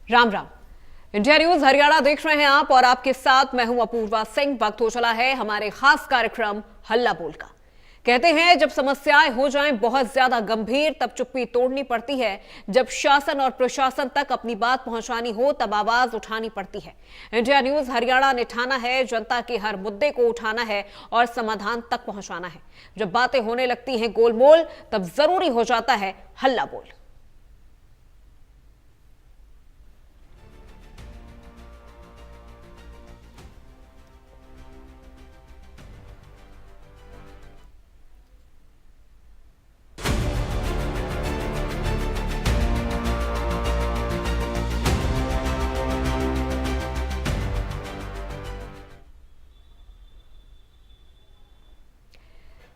Ram Ram. India news Haryana देख रहे हैं आप और आपके साथ मैं हूं अपूर्वा सिंह। वक्त हो चला है हमारे खास कार्यक्रम हल्ला बोल का। कहते हैं जब समस्याएं हो जाएं बहुत ज्यादा गंभीर तब चुप्पी तोड़नी पड़ती है। जब शासन और प्रशासन तक अपनी बात पहुंचानी हो तब आवाज उठानी पड़ती है। इंडिया न्यूज हरियाणा ने ठाना है जनता के हर मुद्दे को उठाना है और समाधान तक पहुंचाना है। जब बातें होने लगती हैं गोलमोल तब जरूरी हो जाता है हल्ला बोल।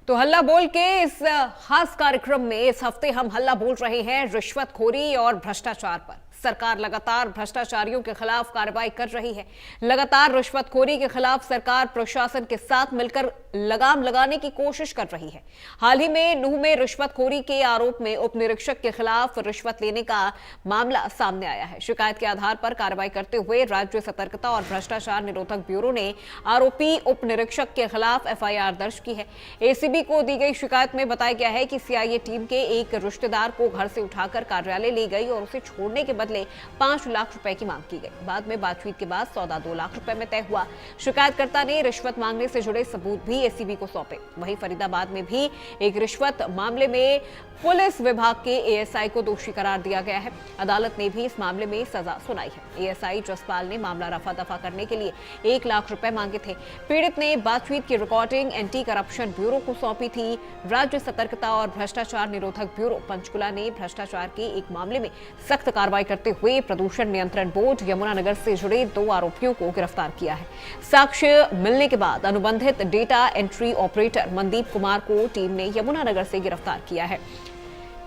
तो हल्ला बोल के इस खास कार्यक्रम में इस हफ्ते हम हल्ला बोल रहे हैं रिश्वतखोरी और भ्रष्टाचार पर। सरकार लगातार भ्रष्टाचारियों के खिलाफ कार्रवाई कर रही है। लगातार रिश्वतखोरी के खिलाफ सरकार प्रशासन के साथ मिलकर लगाम लगाने की कोशिश कर रही है। हाल ही में नूंह में रिश्वतखोरी के आरोप में उप निरीक्षक के खिलाफ रिश्वत लेने का मामला सामने आया है। शिकायत के आधार पर कार्रवाई करते हुए राज्य सतर्कता और भ्रष्टाचार निरोधक ब्यूरो ने आरोपी उप निरीक्षक के खिलाफ एफआईआर दर्ज की है। एसीबी को दी गई शिकायत में बताया गया है कि सीआईए टीम के एक रिश्तेदार को घर से उठाकर कार्यालय ले गई और उसे छोड़ने के बदले 5 लाख रुपए की मांग की गई। बाद में बातचीत के बाद सौदा 2 लाख रुपए में तय हुआ। शिकायतकर्ता ने रिश्वत मांगने से जुड़े सबूत भी एसीबी को सौंपे। वहीं फरीदाबाद में भी एक रिश्वत मामले में पुलिस विभाग के एएसआई को दोषी करार दिया गया है। अदालत ने भी इस मामले में सजा सुनाई है। एएसआई जसपाल ने मामला रफा दफा करने के लिए 1 लाख रुपए मांगे थे। पीड़ित ने बातचीत की रिकॉर्डिंग एंटी करप्शन ब्यूरो को सौंपी थी। राज्य सतर्कता और भ्रष्टाचार निरोधक ब्यूरो पंचकुला ने भ्रष्टाचार के एक मामले में सख्त कार्रवाई करते हुए प्रदूषण नियंत्रण बोर्ड यमुनानगर से जुड़े 2 आरोपियों को गिरफ्तार किया है। साक्ष्य मिलने के बाद अनुबंधित data entry operator Mandeep Kumar को टीम ने यमुनानगर से गिरफ्तार किया है।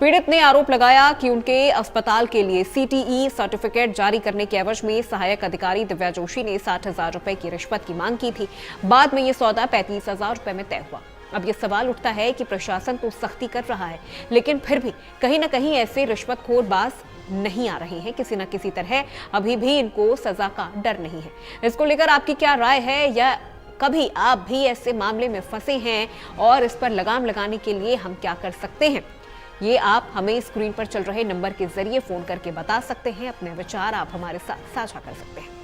पीड़ित ने आरोप लगाया कि उनके अस्पताल के लिए सीटीई सर्टिफिकेट जारी करने के एवज में सहायक अधिकारी दिव्या जोशी ने 60,000 रुपए की रिश्वत की मांग की थी। बाद में यह सौदा 35,000 रुपए में तय हुआ। अब यह सवाल उठता है कि प्रशासन तो सख्ती कर रहा है लेकिन फिर भी कहीं ना कहीं ऐसे रिश्वतखोर बाज नहीं आ रहे हैं। किसी न किसी तरह अभी भी इनको सजा का डर नहीं है। इसको लेकर आपकी क्या राय है या कभी आप भी ऐसे मामले में फंसे हैं और इस पर लगाम लगाने के लिए हम क्या कर सकते हैं, ये आप हमें स्क्रीन पर चल रहे नंबर के जरिए फोन करके बता सकते हैं। अपने विचार आप हमारे साथ साझा कर सकते हैं।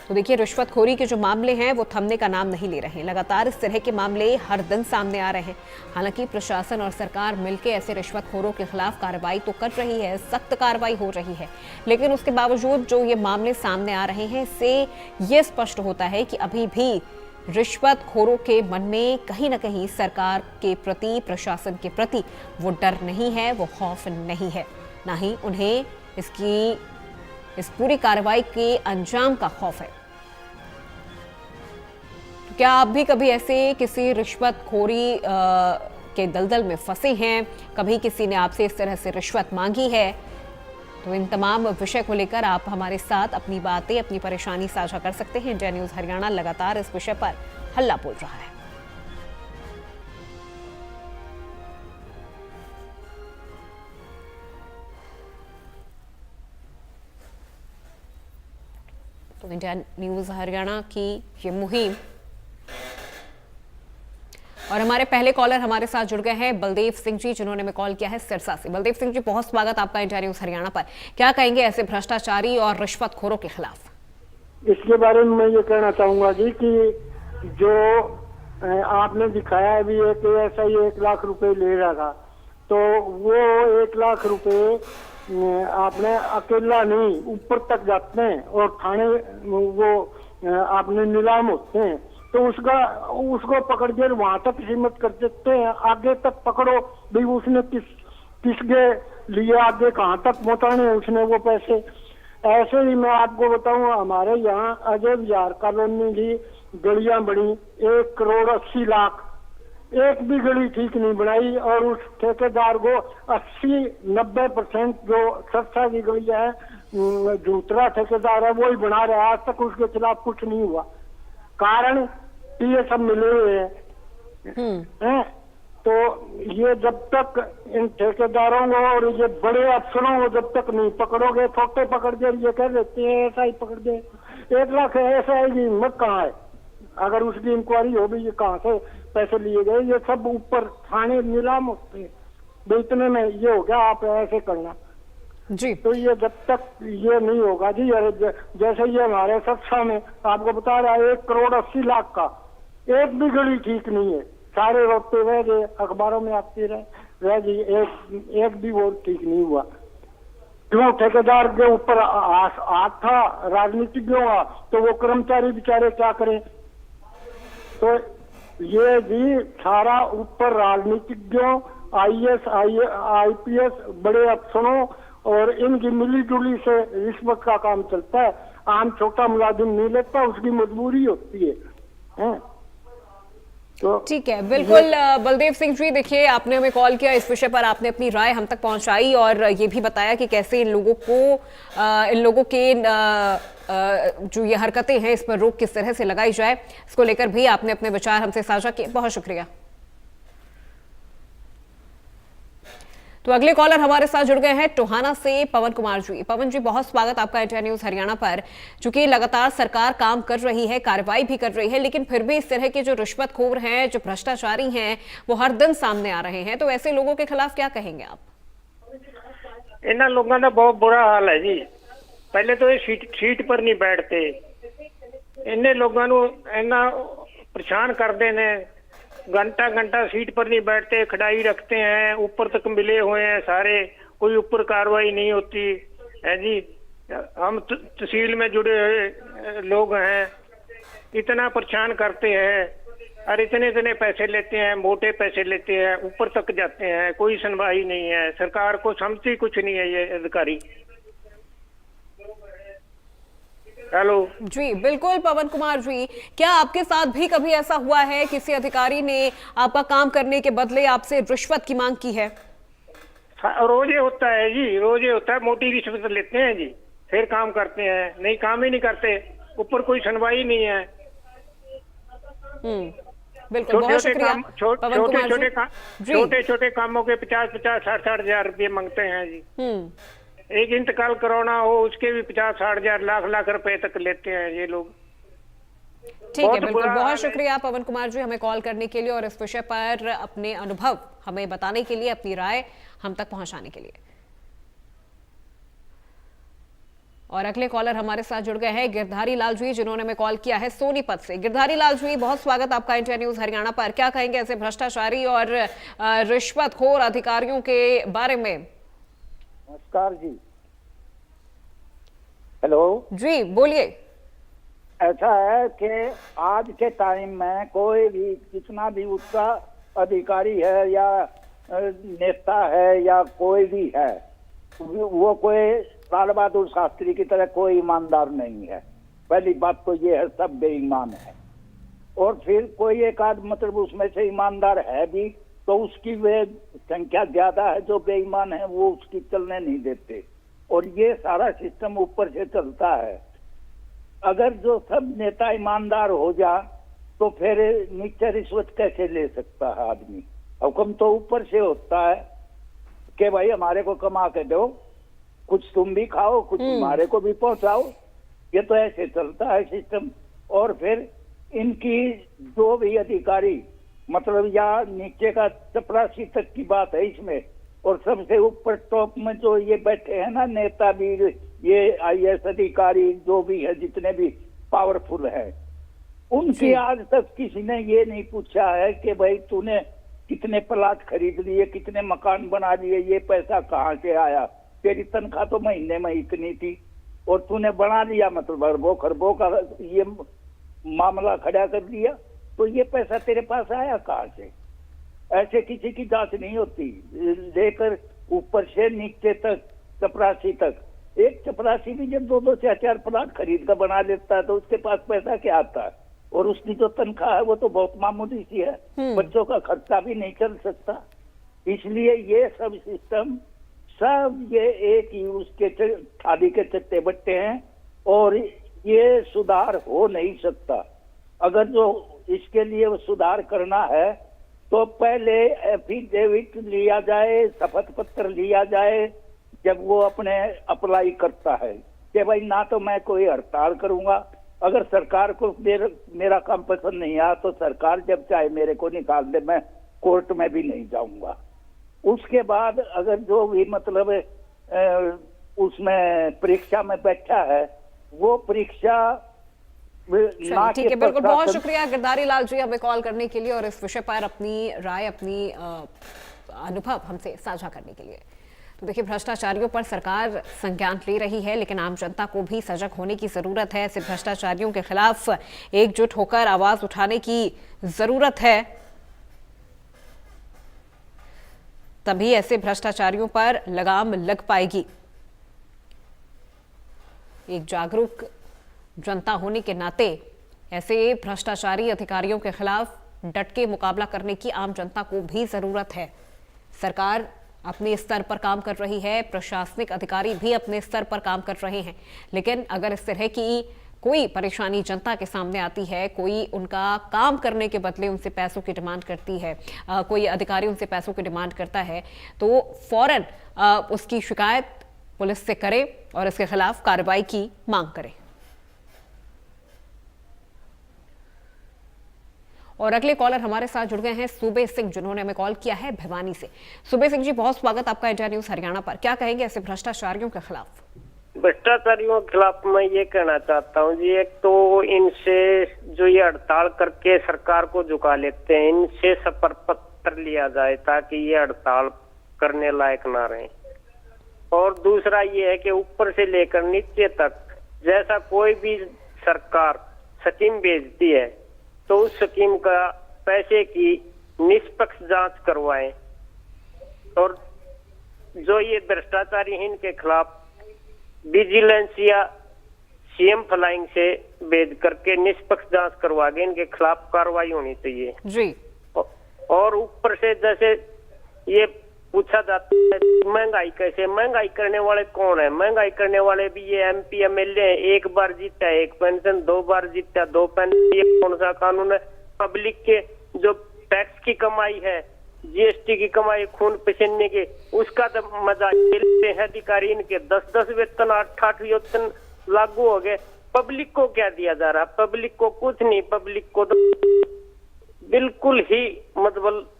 तो देखिए रिश्वतखोरी के जो मामले हैं वो थमने का नाम नहीं ले रहे हैं। लगातार इस तरह के मामले हर दिन सामने आ रहे हैं। हालांकि प्रशासन और सरकार मिलकर ऐसे रिश्वतखोरों के खिलाफ कार्रवाई तो कर रही है, सख्त कार्रवाई हो रही है, लेकिन उसके बावजूद जो ये मामले सामने आ रहे हैं इससे ये स्पष्ट होता है कि अभी भी रिश्वतखोरों के मन में कहीं ना कहीं सरकार के प्रति, प्रशासन के प्रति वो डर नहीं है, वो खौफ नहीं है, ना ही उन्हें इस पूरी कार्रवाई के अंजाम का खौफ है। तो क्या आप भी कभी ऐसे किसी रिश्वतखोरी के दलदल में फंसे हैं? कभी किसी ने आपसे इस तरह से रिश्वत मांगी है? तो इन तमाम विषय को लेकर आप हमारे साथ अपनी बातें, अपनी परेशानी साझा कर सकते हैं। इंडिया न्यूज हरियाणा लगातार इस विषय पर हल्ला बोल रहा है। तो इंडिया न्यूज हरियाणा की ये मुहिम और हमारे पहले कॉलर हमारे साथ जुड़ गए हैं बलदेव सिंह जी, जिन्होंने हमें कॉल किया है सिरसा से। बलदेव सिंह जी, बहुत स्वागत आपका इंडिया न्यूज हरियाणा पर। क्या कहेंगे ऐसे भ्रष्टाचारी और रिश्वतखोरों के खिलाफ? इसके बारे में मैं ये कहना चाहूंगा जी कि जो आपने दिखाया है भी एक ऐसा ही 1 लाख रुपए ले रहा था, तो वो 1 लाख रुपए आपने अकेला नहीं ऊपर तक जाते हैं और थाने वो आपने नीलाम होते हैं, तो उसको पकड़ के वहां तक हिम्मत कर देते हैं, आगे तक पकड़ो भाई उसने किसके लिए आगे कहाँ तक पहुंचाने उसने वो पैसे। ऐसे ही मैं आपको बताऊं, हमारे यहाँ अजय विहार कॉलोनी की गलियां बनी 1 करोड़ 80 लाख, एक भी गली ठीक नहीं बनाई और उस ठेकेदार को 80-90% जो सरसा की गलियां है दूसरा ठेकेदार है वही बना रहा है। आज तक उसके खिलाफ कुछ नहीं हुआ, कारण ये सब मिले हुए हैं। तो ये जब तक इन ठेकेदारों को और ये बड़े अफसरों को जब तक नहीं पकड़ोगे, छोटे पकड़ के ये कह देते हैं ऐसा ही पकड़ दे, 1 लाख है ऐसा है, ये हिम्मत कहाँ है? अगर उसकी इंक्वायरी हो भी, ये कहाँ से पैसे लिए गए, ये सब ऊपर थाने नीलाम होते हैं, तो इतने में ये हो गया, आप ऐसे करना जी। तो ये जब तक ये नहीं होगा जी, अरे जैसे ये हमारे सत्सा में आपको बता रहा है 1,80,00,000 का एक भी गली ठीक नहीं है, सारे रोते रह गए, अखबारों में आती रह गई, एक भी वो ठीक नहीं हुआ। क्यों? ठेकेदार के ऊपर हाथ था राजनीतिज्ञों का, तो वो कर्मचारी बेचारे क्या करें? तो ये भी सारा ऊपर राजनीतिज्ञों, IAS IPS बड़े अफसरों और इनकी मिली जुली से रिश्वत का काम चलता है। आम छोटा मुलाजिम नहीं लेता, उसकी मजबूरी होती है? तो ठीक है, बिल्कुल। बलदेव सिंह जी, देखिए आपने हमें कॉल किया, इस विषय पर आपने अपनी राय हम तक पहुंचाई और ये भी बताया कि कैसे इन लोगों के जो ये हरकतें हैं इस पर रोक किस तरह से लगाई जाए, इसको लेकर भी आपने अपने विचार हमसे साझा किए। बहुत शुक्रिया। तो अगले कॉलर हमारे साथ जुड़ गए हैं टोहाना से पवन कुमार जी। पवन जी, बहुत स्वागत आपका इंडिया न्यूज हरियाणा पर। चूंकि लगातार सरकार काम कर रही है, कार्रवाई भी कर रही है, लेकिन फिर भी इस तरह के जो रिश्वतखोर हैं, जो भ्रष्टाचारी हैं, वो हर दिन सामने आ रहे हैं। तो ऐसे लोगों के खिलाफ क्या कहेंगे आप? इन्होंने लोगों का बहुत बुरा हाल है जी। पहले तो ये सीट पर नहीं बैठते, इन्हें लोगों को इन्ना परेशान कर देने, घंटा घंटा सीट पर नहीं बैठते, खड़ाई रखते हैं, ऊपर तक मिले हुए हैं सारे, कोई ऊपर कार्रवाई नहीं होती है जी। हम तहसील में जुड़े हुए लोग हैं, इतना परेशान करते हैं और इतने इतने पैसे लेते हैं, मोटे पैसे लेते हैं, ऊपर तक जाते हैं, कोई सुनवाई नहीं है, सरकार को समझती कुछ नहीं है ये अधिकारी। हेलो जी, बिल्कुल पवन कुमार जी, क्या आपके साथ भी कभी ऐसा हुआ है किसी अधिकारी ने आपका काम करने के बदले आपसे रिश्वत की मांग की है? रोज ये होता है जी, रोज ये होता है, मोटी रिश्वत लेते हैं जी, फिर काम करते हैं, नहीं काम ही नहीं करते, ऊपर कोई सुनवाई नहीं है। बिल्कुल, बहुत शुक्रिया पवन कुमार जी। छोटे छोटे कामों के 50-50, 60-60 हजार रुपये मांगते हैं जी। एक इंतकाल कराना हो उसके भी 50-60 हजार, लाख रुपए तक लेते हैं ये लोग। ठीक है, बिल्कुल, बहुत शुक्रिया पवन कुमार जी हमें कॉल करने के लिए और इस विषय पर अपने अनुभव हमें बताने के लिए, अपनी राय हम तक पहुंचाने के लिए। और अगले कॉलर हमारे साथ जुड़ गए हैं गिरधारी लाल जी, जिन्होंने हमें कॉल किया है सोनीपत से। गिरधारी लाल जी, बहुत स्वागत आपका इंडिया न्यूज हरियाणा पर। क्या कहेंगे ऐसे भ्रष्टाचारी और रिश्वतखोर अधिकारियों के बारे में? नमस्कार जी। हेलो जी, बोलिए। ऐसा है कि आज के टाइम में कोई भी जितना भी उसका अधिकारी है या नेता है या कोई भी है, वो कोई लाल बहादुर शास्त्री की तरह कोई ईमानदार नहीं है। पहली बात तो ये है, सब बेईमान है। और फिर कोई एक आध मतलब उसमें से ईमानदार है भी, तो उसकी वे संख्या ज्यादा है जो बेईमान है, वो उसकी चलने नहीं देते। और ये सारा सिस्टम ऊपर से चलता है। अगर जो सब नेता ईमानदार हो जा तो फिर नीचे रिश्वत कैसे ले सकता है आदमी? हुक्म तो ऊपर से होता है कि भाई हमारे को कमा के दो, कुछ तुम भी खाओ, कुछ हमारे को भी पहुंचाओ। ये तो ऐसे चलता है सिस्टम। और फिर इनकी जो भी अधिकारी मतलब या नीचे का चपरासी तक की बात है इसमें, और सबसे ऊपर टॉप में जो ये बैठे हैं ना नेता भी, ये IAS अधिकारी जो भी है, जितने भी पावरफुल है, उनकी आज तक किसी ने ये नहीं पूछा है कि भाई तूने कितने प्लाट खरीद लिए, कितने मकान बना लिए, ये पैसा कहाँ से आया? तेरी तनख्वाह तो महीने में इतनी थी और तूने बना लिया, मतलब अरबों खरबों का ये मामला खड़ा कर दिया, तो ये पैसा तेरे पास आया कहाँ से? ऐसे किसी की जांच नहीं होती, लेकर ऊपर से नीचे तक, चपरासी तक। एक चपरासी भी जब 2-2 4-4 प्लाट खरीद कर बना लेता है तो उसके पास पैसा क्या आता है? और उसकी जो तनख्वाह है वो तो बहुत मामूली सी है, बच्चों का खर्चा भी नहीं चल सकता। इसलिए ये सब सिस्टम सब ये एक ही उसके थाली के चट्टे बट्टे हैं और ये सुधार हो नहीं सकता। अगर जो इसके लिए सुधार करना है तो पहले एफिडेविट लिया जाए, शपथ पत्र लिया जाए जब वो अपने अप्लाई करता है कि भाई ना तो मैं कोई हड़ताल करूंगा, अगर सरकार को मेरा काम पसंद नहीं आया तो सरकार जब चाहे मेरे को निकाल दे, मैं कोर्ट में भी नहीं जाऊंगा। उसके बाद अगर जो भी मतलब उसमें परीक्षा में बैठा है वो परीक्षा ना ठीक है, बिल्कुल। बहुत प्रशासन- शुक्रिया गिरधारी लाल जी हमें कॉल करने के लिए और इस विषय पर अपनी राय, अपनी अनुभव हमसे साझा करने के लिए। तो देखिए, भ्रष्टाचारियों पर सरकार संज्ञान ले रही है, लेकिन आम जनता को भी सजग होने की जरूरत है। ऐसे भ्रष्टाचारियों के खिलाफ एकजुट होकर आवाज उठाने की जरूरत है, तभी ऐसे भ्रष्टाचारियों पर लगाम लग पाएगी। एक जागरूक जनता होने के नाते ऐसे भ्रष्टाचारी अधिकारियों के खिलाफ डट के मुकाबला करने की आम जनता को भी जरूरत है। सरकार अपने स्तर पर काम कर रही है, प्रशासनिक अधिकारी भी अपने स्तर पर काम कर रहे हैं, लेकिन अगर इस तरह की कोई परेशानी जनता के सामने आती है, कोई उनका काम करने के बदले उनसे पैसों की डिमांड करती है, कोई अधिकारी उनसे पैसों की डिमांड करता है, तो फौरन उसकी शिकायत पुलिस से करें और इसके खिलाफ कार्रवाई की मांग करें। और अगले कॉलर हमारे साथ जुड़ गए हैं सूबे सिंह, जिन्होंने हमें कॉल किया है भिवानी से। सूबे सिंह जी, बहुत स्वागत आपका इंडिया न्यूज हरियाणा पर। क्या कहेंगे ऐसे भ्रष्टाचारियों के खिलाफ? भ्रष्टाचारियों के खिलाफ मैं ये कहना चाहता हूँ जी, एक तो इनसे जो ये हड़ताल करके सरकार को झुका लेते हैं, इनसे शपथ पत्र लिया जाए ताकि ये हड़ताल करने लायक ना रहे। और दूसरा ये है कि ऊपर से लेकर नीचे तक जैसा कोई भी सरकार स्कीम भेजती है तो उस स्कीम का पैसे की निष्पक्ष जांच करवाएं, और जो ये भ्रष्टाचारी हैं इनके खिलाफ विजिलेंस या सीएम फ्लाइंग से भेज करके निष्पक्ष जांच करवा के इनके खिलाफ कार्रवाई होनी चाहिए जी। और ऊपर से जैसे ये पूछा जाता है महंगाई कैसे, महंगाई करने वाले कौन है? महंगाई करने वाले भी ये एमपी एमएलए है। एक बार जीता एक पेंशन, 2 बार जीता 2 पेंशन। ये कौन सा कानून है? पब्लिक के जो टैक्स की कमाई है, जीएसटी की कमाई, खून पसीने के, उसका तो मजा लेते हैं अधिकारी। इनके 10-10 वेतन, 8-8 वेतन लागू हो गए। पब्लिक को क्या दिया जा रहा? पब्लिक को कुछ नहीं। पब्लिक को तो बिल्कुल ही मतलब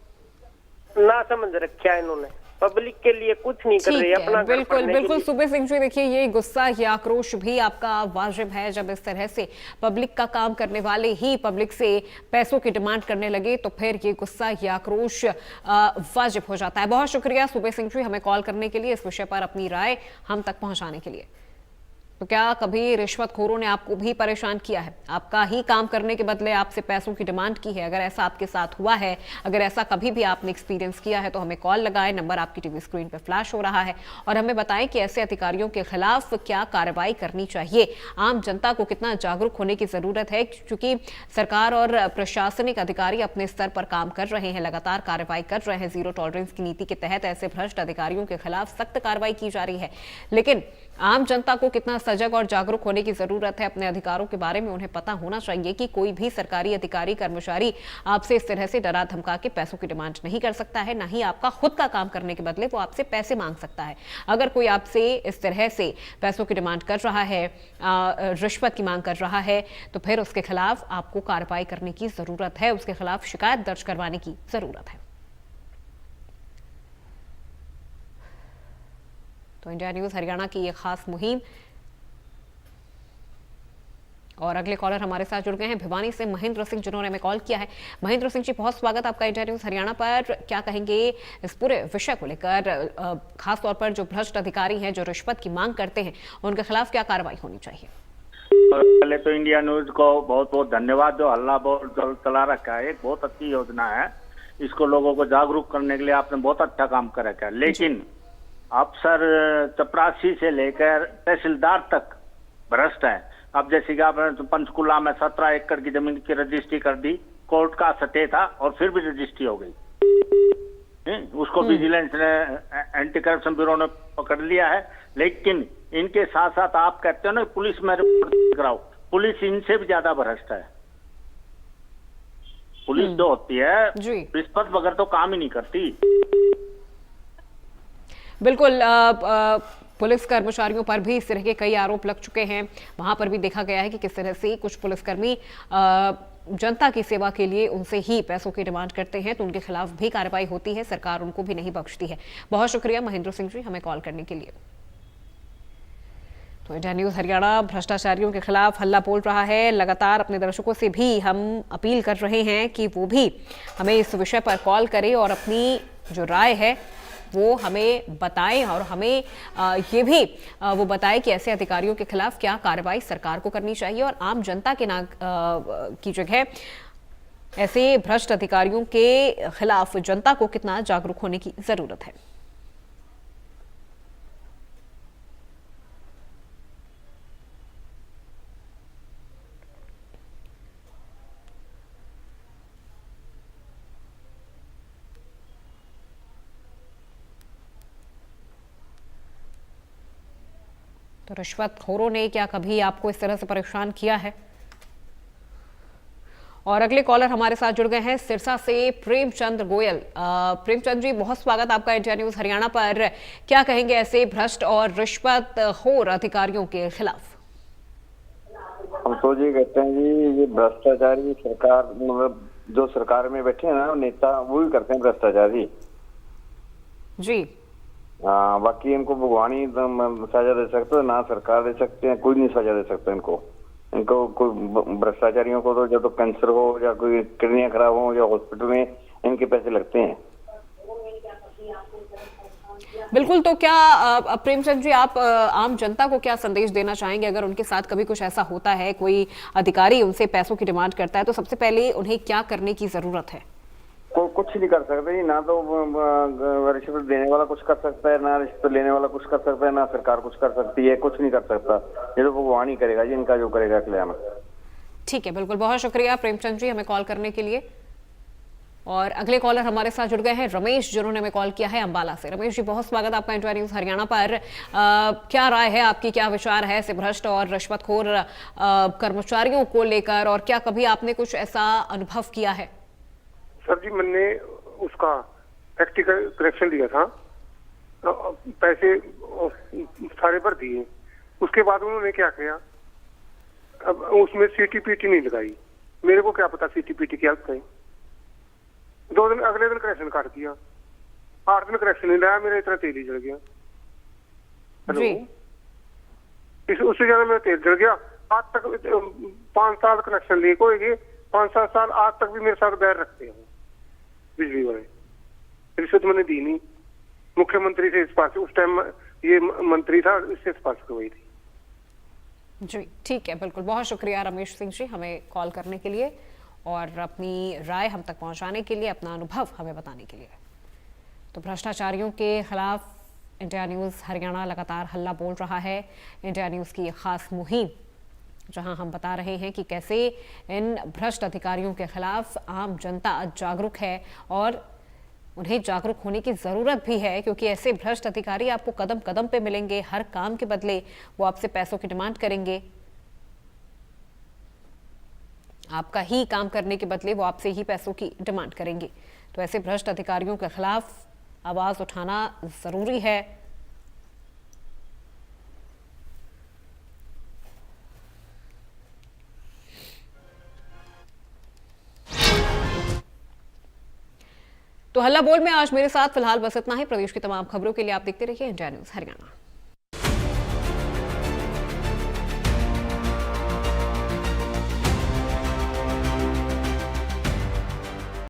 ना समझ रखा है इन्होंने। पब्लिक के लिए कुछ नहीं कर रही, अपना बिल्कुल बिल्कुल। सूबे सिंह जी, देखिए, ये गुस्सा, ये आक्रोश भी आपका वाजिब है। जब इस तरह से पब्लिक का काम करने वाले ही पब्लिक से पैसों की डिमांड करने लगे तो फिर ये गुस्सा, ये आक्रोश वाजिब हो जाता है। बहुत शुक्रिया सूबे सिंह जी हमें कॉल करने के लिए, इस विषय पर अपनी राय हम तक पहुंचाने के लिए। तो क्या कभी रिश्वतखोरों ने आपको भी परेशान किया है? आपका ही काम करने के बदले आपसे पैसों की डिमांड की है? अगर ऐसा आपके साथ हुआ है, अगर ऐसा कभी भी आपने एक्सपीरियंस किया है, तो हमें कॉल लगाएं। नंबर आपकी टीवी स्क्रीन पर फ्लैश हो रहा है और हमें बताएं कि ऐसे अधिकारियों के खिलाफ क्या कार्रवाई करनी चाहिए। आम जनता को कितना जागरूक होने की जरूरत है, क्योंकि सरकार और प्रशासनिक अधिकारी अपने स्तर पर काम कर रहे हैं, लगातार कार्रवाई कर रहे हैं। जीरो टॉलरेंस की नीति के तहत ऐसे भ्रष्ट अधिकारियों के खिलाफ सख्त कार्रवाई की जा रही है, लेकिन आम जनता को कितना सजग और जागरूक होने की जरूरत है। अपने अधिकारों के बारे में उन्हें पता होना चाहिए कि कोई भी सरकारी अधिकारी, कर्मचारी आपसे इस तरह से डरा धमका के पैसों की डिमांड नहीं कर सकता है, ना ही आपका खुद का काम करने के बदले वो आपसे पैसे मांग सकता है। अगर कोई आपसे इस तरह से पैसों की डिमांड कर रहा है, रिश्वत की मांग कर रहा है, तो फिर उसके खिलाफ आपको कार्रवाई करने की जरूरत है, उसके खिलाफ शिकायत दर्ज करवाने की जरूरत है। तो इंडिया न्यूज हरियाणा की ये खास मुहिम। और अगले कॉलर हमारे साथ जुड़ गए हैं भिवानी से महेंद्र सिंह, जिन्होंने हमें कॉल किया है। महेंद्र सिंह जी, बहुत स्वागत आपका इंडिया न्यूज हरियाणा पर। क्या कहेंगे इस पूरे विषय को लेकर, खास तौर पर जो भ्रष्ट अधिकारी हैं, जो रिश्वत की मांग करते हैं, उनके खिलाफ क्या कार्रवाई होनी चाहिए? पहले तो इंडिया न्यूज को बहुत बहुत धन्यवाद, जो हल्ला बोल चला रखा है। एक बहुत अच्छी योजना है, इसको लोगों को जागरूक करने के लिए आपने बहुत अच्छा काम कर रखा है। लेकिन अफसर चपरासी से लेकर तहसीलदार तक भ्रष्ट है। अब जैसे कि आपने पंचकुला में 17 एकड़ की जमीन की रजिस्ट्री कर दी, कोर्ट का स्टे था और फिर भी रजिस्ट्री हो गई। उसको विजिलेंस ने, एंटी करप्शन ब्यूरो ने पकड़ लिया है। लेकिन इनके साथ साथ आप कहते हो ना पुलिस में रिपोर्ट कराओ, पुलिस इनसे भी ज्यादा भ्रष्ट है। पुलिस जो होती है जी। रिश्वत बगैर तो काम ही नहीं करती। बिल्कुल पुलिस कर्मचारियों पर भी इस तरह के कई आरोप लग चुके हैं। वहां पर भी देखा गया है कि किस तरह से कुछ पुलिसकर्मी जनता की सेवा के लिए उनसे ही पैसों की डिमांड करते हैं, तो उनके खिलाफ भी कार्रवाई होती है, सरकार उनको भी नहीं बख्शती है। बहुत शुक्रिया महेंद्र सिंह जी हमें कॉल करने के लिए। तो इंडिया न्यूज हरियाणा भ्रष्टाचारियों के खिलाफ हल्ला बोल रहा है। लगातार अपने दर्शकों से भी हम अपील कर रहे हैं कि वो भी हमें इस विषय पर कॉल करें और अपनी जो राय है वो हमें बताएं और हमें ये भी वो बताएं कि ऐसे अधिकारियों के खिलाफ क्या कार्रवाई सरकार को करनी चाहिए और आम जनता के की जगह ऐसे भ्रष्ट अधिकारियों के खिलाफ जनता को कितना जागरूक होने की जरूरत है। तो रिश्वतखोरों ने क्या कभी आपको इस तरह से परेशान किया है? और अगले कॉलर हमारे साथ जुड़ गए हैं सिरसा से प्रेमचंद गोयल। प्रेमचंद जी बहुत स्वागत आपका इंडिया न्यूज हरियाणा पर। क्या कहेंगे ऐसे भ्रष्ट और रिश्वतखोर अधिकारियों के खिलाफ? हम तो ये कहते हैं जी, ये भ्रष्टाचारी सरकार, मतलब जो सरकार में बैठे हैं ना नेता, वो ही करते हैं भ्रष्टाचारी जी। बाकी इनको भगवान ही सजा दे सकते हो, ना सरकार दे सकते हैं, कोई नहीं सजा दे सकता इनको कोई भ्रष्टाचारियों को तो जब तो कैंसर हो या कोई किडनियां खराब हो या हॉस्पिटल में इनके पैसे लगते हैं। बिल्कुल। तो क्या प्रेमचंद जी आप आम जनता को क्या संदेश देना चाहेंगे अगर उनके साथ कभी कुछ ऐसा होता है, कोई अधिकारी उनसे पैसों की डिमांड करता है, तो सबसे पहले उन्हें क्या करने की जरूरत है? कुछ नहीं कर सकते, ना तो रिश्वत देने वाला कुछ कर सकता है, ना रिश्वत लेने वाला कुछ कर सकता है, ना सरकार कुछ कर सकती है, कुछ नहीं कर सकता। ये तो भगवान ही करेगा जी, इनका जो करेगा कल्याण। ठीक है, बिल्कुल। बहुत शुक्रिया प्रेमचंद जी हमें कॉल करने के लिए। और अगले कॉलर हमारे साथ जुड़ गए हैं रमेश, जिन्होंने हमें कॉल किया है अंबाला से। रमेश जी बहुत स्वागत आपका इंडिया न्यूज हरियाणा पर। क्या राय है आपकी, क्या विचार है ऐसे भ्रष्ट और रिश्वतखोर कर्मचारियों को लेकर, और क्या कभी आपने कुछ ऐसा अनुभव किया है? सर जी मैंने उसका प्रैक्टिकल करेक्शन दिया था, पैसे सारे भर दिए, उसके बाद उन्होंने क्या किया, अब उसमें सीटीपीटी नहीं लगाई। मेरे को क्या पता सीटीपीटी क्या होता है। 2 दिन अगले दिन करेक्शन काट दिया, 8 दिन करेक्शन नहीं लाया, मेरा इतना तेल ही जल गया। हेलो, उससे ज्यादा मेरा तेल जल गया। आज तक 5 साल कनेक्शन लिए, कोई 5-7 साल आज तक भी मेरे साथ बैर रखते हैं बिजली वाले। रिश्वत मैंने दी नहीं, मुख्यमंत्री से सिफारिश, उस टाइम ये मंत्री था, इससे सिफारिश करवाई थी। जी ठीक है, बिल्कुल। बहुत शुक्रिया रमेश सिंह जी हमें कॉल करने के लिए और अपनी राय हम तक पहुंचाने के लिए, अपना अनुभव हमें बताने के लिए। तो भ्रष्टाचारियों के खिलाफ इंडिया न्यूज़ हरियाणा लगातार हल्ला बोल रहा है। इंडिया न्यूज़ की खास मुहिम जहां हम बता रहे हैं कि कैसे इन भ्रष्ट अधिकारियों के खिलाफ आम जनता जागरूक है और उन्हें जागरूक होने की ज़रूरत भी है, क्योंकि ऐसे भ्रष्ट अधिकारी आपको कदम कदम पे मिलेंगे। हर काम के बदले वो आपसे पैसों की डिमांड करेंगे, आपका ही काम करने के बदले वो आपसे ही पैसों की डिमांड करेंगे। तो ऐसे भ्रष्ट अधिकारियों के खिलाफ आवाज़ उठाना ज़रूरी है। तो हल्ला बोल में आज मेरे साथ फिलहाल बस इतना ही। प्रदेश की तमाम खबरों के लिए आप देखते रहिए इंडिया न्यूज़ हरियाणा।